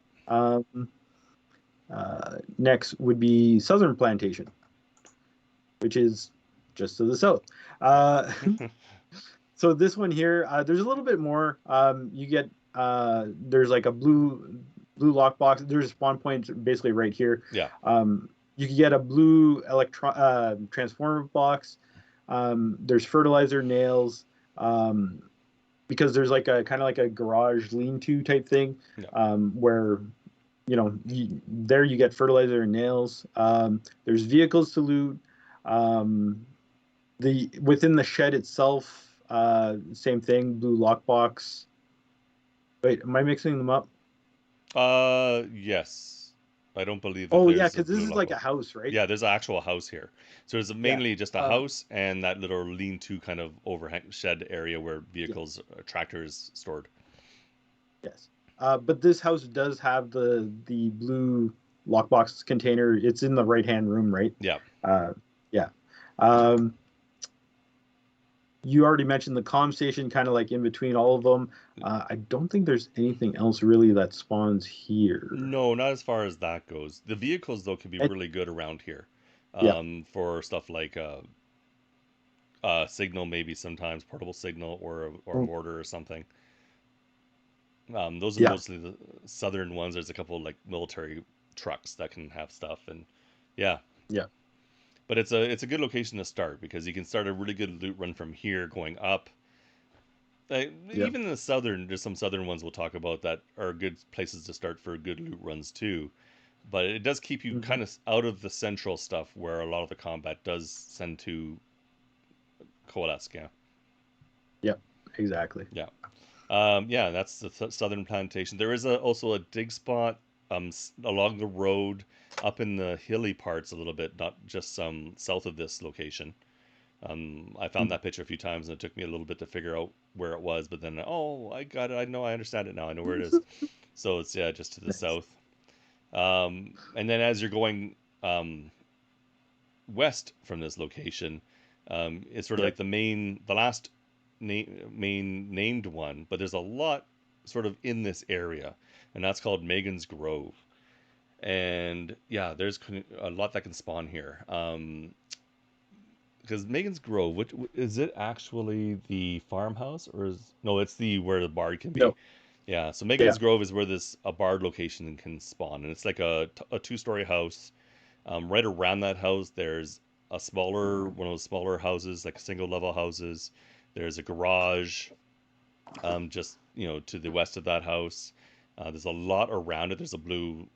Next would be Southern Plantation, which is just to the south. So this one here, there's a little bit more. You get there's like a blue lockbox. There's a spawn point basically right here. Yeah. You can get a blue transformer box. There's fertilizer nails. Because there's like a kind of like a garage lean-to type thing, where there you get fertilizer and nails. There's vehicles to loot. Within the shed itself, same thing, blue lockbox. Wait, am I mixing them up? Yes. I don't believe that Oh there's yeah, a because this blue is like a lockbox. house, right? Yeah, there's an actual house here. So it's mainly just a Um, house and that little lean-to kind of overhang shed area where vehicles, tractors stored. Yes. But this house does have the blue lockbox container. It's in the right-hand room, right? Yeah. Yeah. Um, you already mentioned the comm station, kind of like in between all of them. I don't think there's anything else really that spawns here. No, not as far as that goes. The vehicles though can be And- really good around here, Yeah. for stuff like signal, maybe sometimes portable signal or Mm. mortar or something. Those are Yeah. mostly the southern ones. There's a couple of like military trucks that can have stuff, and yeah. Yeah. But it's a good location to start because you can start a really good loot run from here going up. Even in the southern, there's some southern ones we'll talk about that are good places to start for good loot runs too. But it does keep you kind of out of the central stuff where a lot of the combat does tend to coalesce. Yeah. Yeah. Exactly. Yeah. Yeah, that's the Southern Plantation. There is also a dig spot along the road up in the hilly parts a little bit, not just south of this location. I found that picture a few times, and it took me a little bit to figure out where it was. But then, oh, I got it. I know. I understand it now. I know where it is. So it's just to the Nice. south. And then as you're going west from this location, it's sort of like Yep. the last main named one, but there's a lot sort of in this area, and that's called Maeghans Grove. And yeah, there's a lot that can spawn here. Because Maeghans Grove, which is it actually the farmhouse or is no? It's the where the bard can be. No. Yeah, so Yeah. Maeghans Grove is where this a bard location can spawn, and it's like a two-story house. Right around that house, there's one of those smaller houses, like single level houses. There's a garage, just to the west of that house. There's a lot around it. There's a blue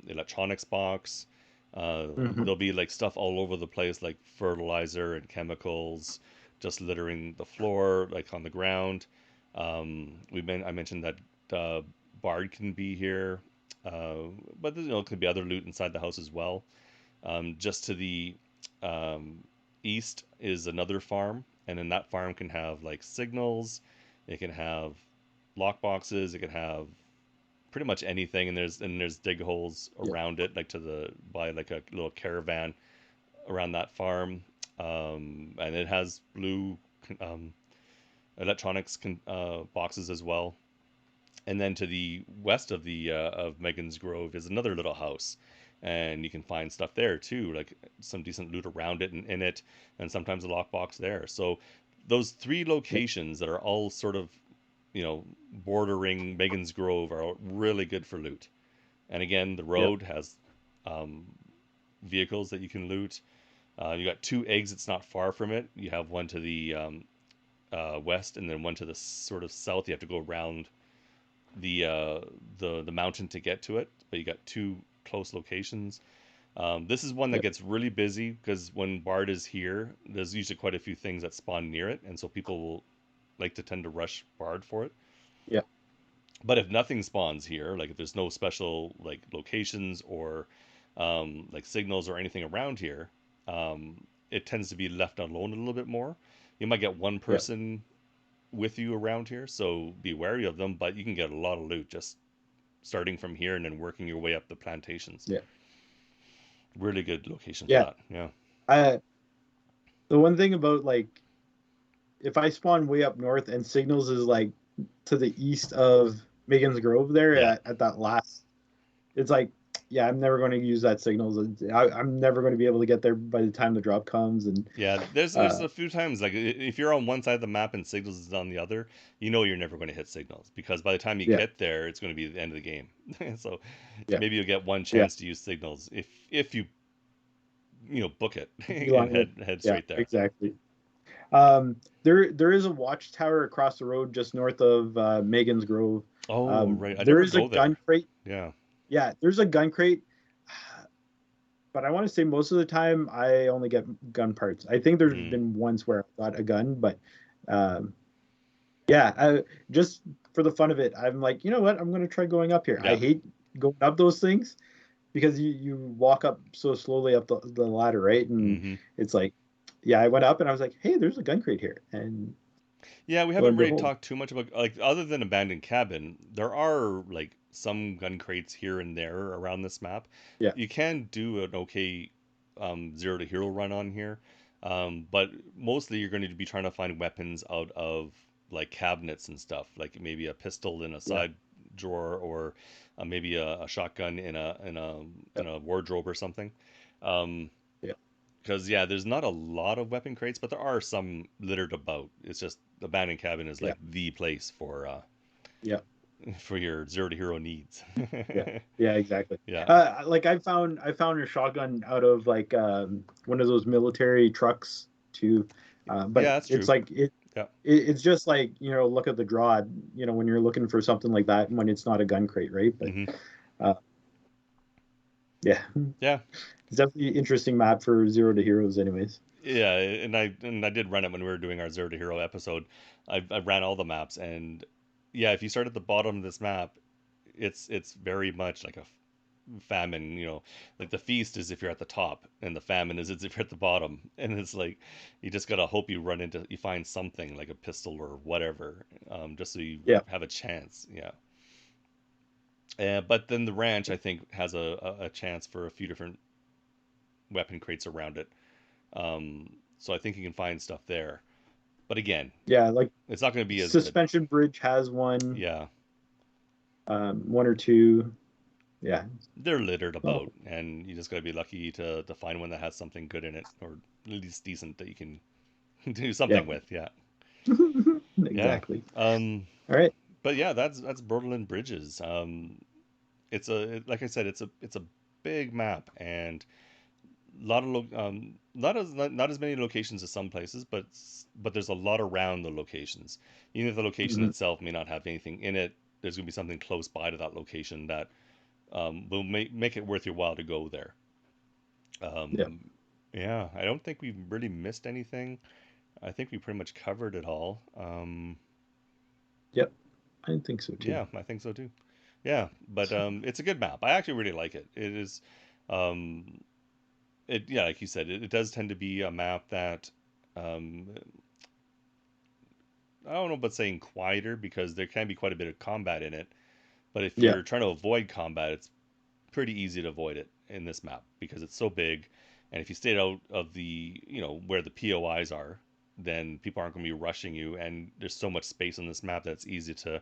electronics box. Hmm. There'll be like stuff all over the place, like fertilizer and chemicals, just littering the floor, like on the ground. I mentioned that Bard can be here, uh, but could be other loot inside the house as well. Just to the um, east is another farm, and then that farm can have like signals. It can have lock boxes. It can have pretty much anything, and there's dig holes Yeah. around it, like by like a little caravan around that farm. And it has blue um, electronics boxes as well. And then to the west of the of Megan's Grove is another little house, and you can find stuff there too, like some decent loot around it and in it, and sometimes a lockbox there. So those three Yeah. locations that are all sort of bordering Megan's Grove are really good for loot. And again, the Yeah. road has um, vehicles that you can loot. You got two exits not far from it. You have one to the west, and then one to the sort of south. You have to go around the uh, the mountain to get to it, but you got two close locations. This is one that Yeah. gets really busy because when Bard is here, there's usually quite a few things that spawn near it, and so people will like to tend to rush Bard for it. Yeah. But if nothing spawns here, like if there's no special like locations or like signals or anything around here, it tends to be left alone a little bit more. You might get one Yeah. person with you around here, so be wary of them. But you can get a lot of loot just starting from here and then working your way up the plantations. Yeah. Really good location for Yeah. that. Yeah. Uh, the one thing about like if I spawn way up north and signals is like to the east of Megan's Grove there Yeah. at that last, it's like, yeah, I'm never going to use that signals. I'm never going to be able to get there by the time the drop comes. And Yeah, there's uh, a few times like if you're on one side of the map and signals is on the other, you know you're never going to hit signals because by the time you yeah, get there, it's going to be the end of the game. So yeah, maybe you'll get one yeah, chance to use signals if you book it and beeline it. head Yeah, straight there. exactly. There is a watchtower across the road just north of Megan's Grove. Oh, right. I There never is a go gun there. crate. Yeah. Yeah, there's a gun crate, but I want to say most of the time I only get gun parts. I think there's Mm. been once where I got a gun, but um, yeah, just for the fun of it, I'm like, you know what? I'm going to try going up here. I Yeah. hate going up those things because you walk up so slowly up the ladder, right? And Hmm. it's like, yeah, I went up and I was like, hey, there's a gun crate here, and Yeah, we lo haven't and really behold, talked too much about like other than abandoned cabin. There are like some gun crates here and there around this map. yeah, You can do an okay zero to hero run on here, but mostly you're going to be trying to find weapons out of like cabinets and stuff, like maybe a pistol in a yeah, side drawer or maybe a shotgun yeah, in a wardrobe or something. Um, yeah, because yeah, there's not a lot of weapon crates, but there are some littered about. It's just the abandoned cabin is yeah, like the place yeah. for your zero to hero needs. Yeah, yeah, exactly. Yeah, Like I found a shotgun out of like one of those military trucks too, but yeah, that's it's true. like Yeah, it's just like look at the draw, when you're looking for something like that when it's not a gun crate, right? But hmm, uh, yeah, yeah, it's definitely an interesting map for zero to heroes, anyways. yeah. And I did run it when we were doing our zero to hero episode. I ran all the maps, and yeah, if you start at the bottom of this map, it's very much like famine, like the feast is if you're at the top and the famine is if you're at the bottom. And it's like you just gotta hope you find something like a pistol or whatever, just so you Yeah. have a chance. Yeah. But then the ranch, I think, has a chance for a few different weapon crates around it. So I think you can find stuff there. But again, Yeah, like it's not going to be as good. Suspension Bridge has one, Yeah, one or two. Yeah. they're littered Oh, about, and you just got to be lucky to find one that has something good in it, or at least decent that you can do yeah. something with. Yeah, yeah. Exactly. Um, All right. but yeah, that's Brodalen Bridges. Like I said, it's a big map, and not as many locations as some places, but there's a lot around the locations. Even if the location Mhm. itself may not have anything in it, there's going to be something close by to that location that will make it worth your while to go there. Yeah. Um, yeah, I don't think we've really missed anything. I think we pretty much covered it all. Yep. I think so too. Yeah, I think so too. Yeah, but it's a good map. I actually really like it. It is, um, yeah, like you said, it does tend to be a map that, um, I don't know about saying quieter because there can be quite a bit of combat in it. But if Yeah. you're trying to avoid combat, it's pretty easy to avoid it in this map because it's so big. And if you stay out of where the POIs are, then people aren't going to be rushing you. And there's so much space on this map that it's easy to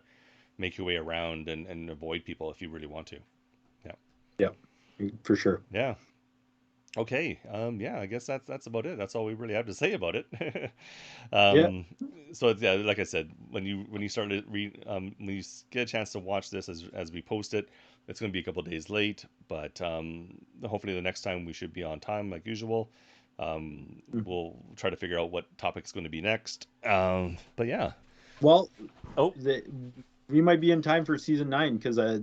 make your way around and avoid people if you really want to. Yeah. Yeah. For sure. Yeah. Okay. Yeah, I guess that's about it. That's all we really have to say about it. Yeah. um, yeah, like I said, when you start to read, when you get a chance to watch this as we post it, it's going to be a couple days late, but hopefully the next time we should be on time like usual. Mhm. We'll try to figure out what topic's going to be next. But yeah. Well, Oh. the we might be in time for season 9 because Oh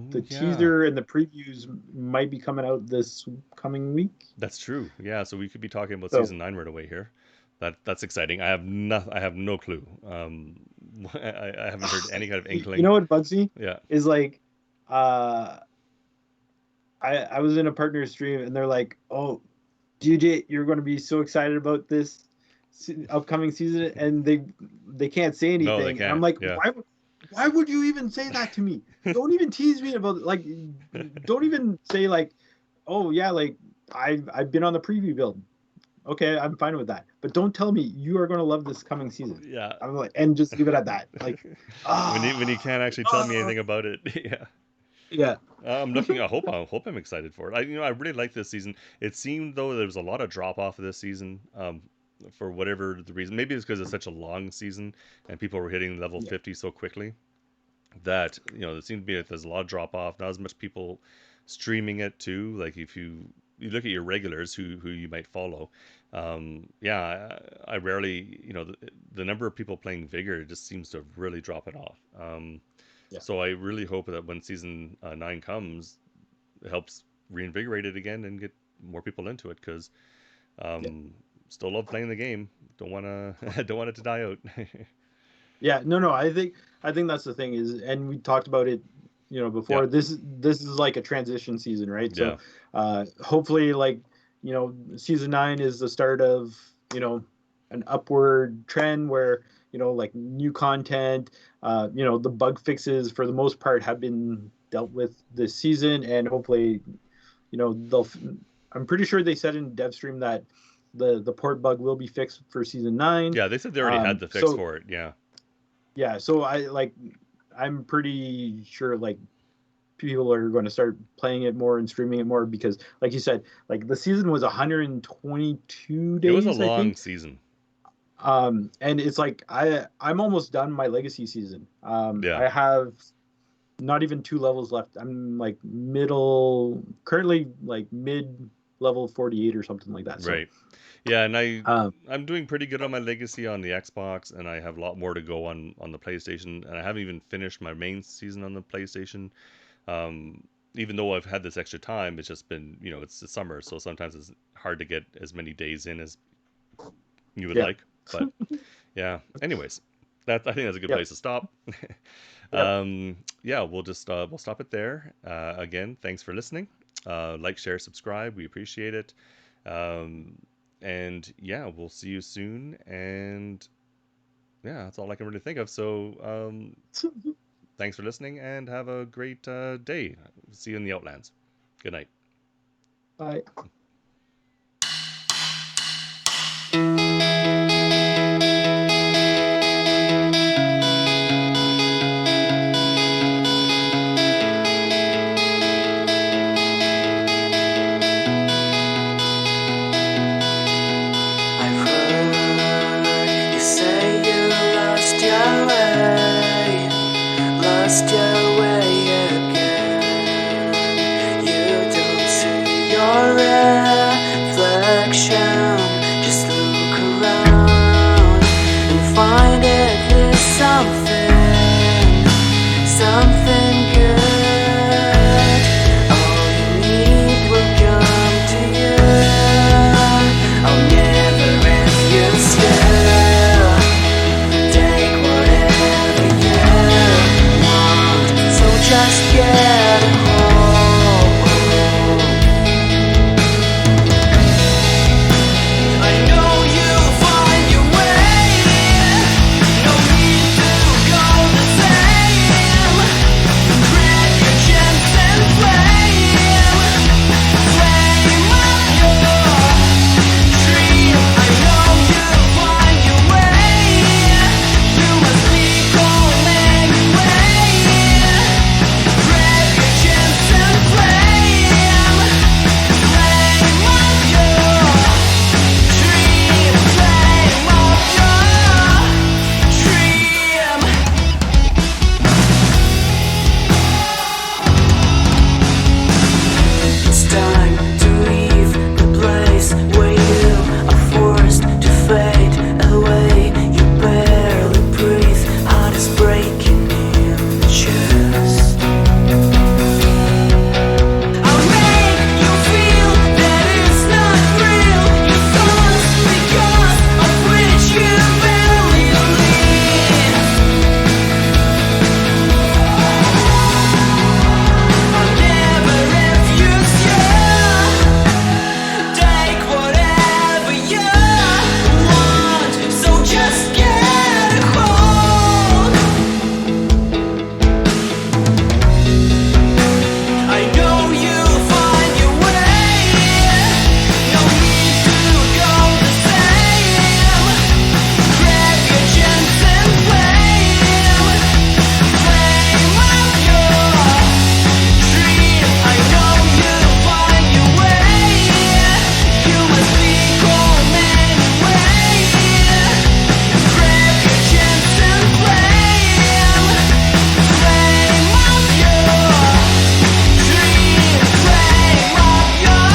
the yeah. teaser and the previews might be coming out this coming week. That's true. Yeah, so we could be talking about So season 9 right away here. That's exciting. I have no clue. I haven't heard any kind of you inkling. know what bugs me Yeah. is like, uh, I was in a partner stream and they're like, "Oh, DJ, you're going to be so excited about this upcoming season," and they can't say No, they anything, and I'm can't. like, Yeah. why would you even say that to me? Don't even tease me about, like, don't even say like, oh yeah, like I've been on the preview build. Okay, I'm fine with that, but don't tell me you are going to love this coming season. Yeah. I'm like, and just leave it at that. Like, When you can't actually tell me ah, anything about it. Yeah. yeah, I'm looking. I hope I'm excited for it. I really like this season. It seemed though there was a lot of drop off of this season. For whatever the reason, maybe it's because it's such a long season and people were hitting level yeah, 50 so quickly that there seems to be that there's a lot of drop off. Not as much people streaming it too. Like if you look at your regulars who you might follow, yeah, I rarely the number of people playing Vigor just seems to have really drop it off. yeah, So I really hope that when season 9 comes, it helps reinvigorate it again and get more people into it because yeah. um, still love playing the game. Don't want to don't want it to die out. Yeah, no, I think that's the thing is, and we talked about it, Yeah, before. This is like a transition season, right? So, yeah, hopefully, like, season 9 is the start of, an upward trend where, like new content, the bug fixes for the most part have been dealt with this season, and hopefully, they'll. I'm pretty sure they said in DevStream that the port bug will be fixed for season 9. yeah. They said they already had the fix So for it. Yeah, yeah, so I'm pretty sure like people are going to start playing it more and streaming it more because, like you said, like the season was 122 it was a days, I long think. season. And it's like I'm almost done my legacy season. Yeah, I have not even 2 levels left. I'm like currently like mid level 48 or something like that. So right. Yeah, and um, I'm doing pretty good on my legacy on the Xbox, and I have a lot more to go on the PlayStation, and I haven't even finished my main season on the PlayStation. Um, Even though I've had this extra time, it's just been it's the summer, so sometimes it's hard to get as many days in as you would yeah, like. But yeah. Anyways, I think that's a good Yep. place to stop. Yep. Yeah, we'll stop it there. Again, thanks for listening. Like, share, subscribe. We appreciate it. Um, and yeah, we'll see you soon. And yeah, that's all I can really think of. So thanks for listening and have a great day. See you in the Outlands. Good night. Bye. I've heard you say you lost your way again. You don't see your reflection. Just look around and find it. There's something good. All you need will come to you. I'll never end you still. Take whatever you want, so just get a hold. I know you'll find your way. No need to go the same. Grab your chance and flame up your dream. I know you'll find your way. You must be calm anyway. Grab your chance and flame up your dream. Flame up your dream. It's time to leave the place where you are forced to fade away. You barely breathe, heart is breaking in the chest. I'll make you feel that it's not real. Your thoughts because of which you barely live. I'll never refuse you. Take whatever you want, so just get a hold. I know you'll find your way. No need to go the same. Grab your chance and flame up your dream. I know you'll find your way. You must be calm anyway. Grab your chance and flame up your dream. Flame up your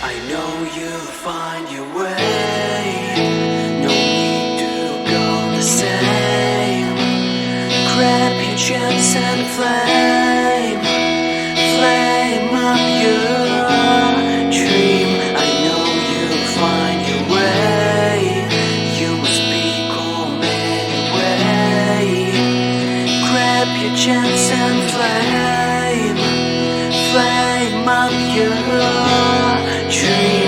I know you'll find your way. No need to go the same. Grab your chance and flame up your dream. I know you'll find your way. You must be calm anyway. Grab your chance and flame up your dream.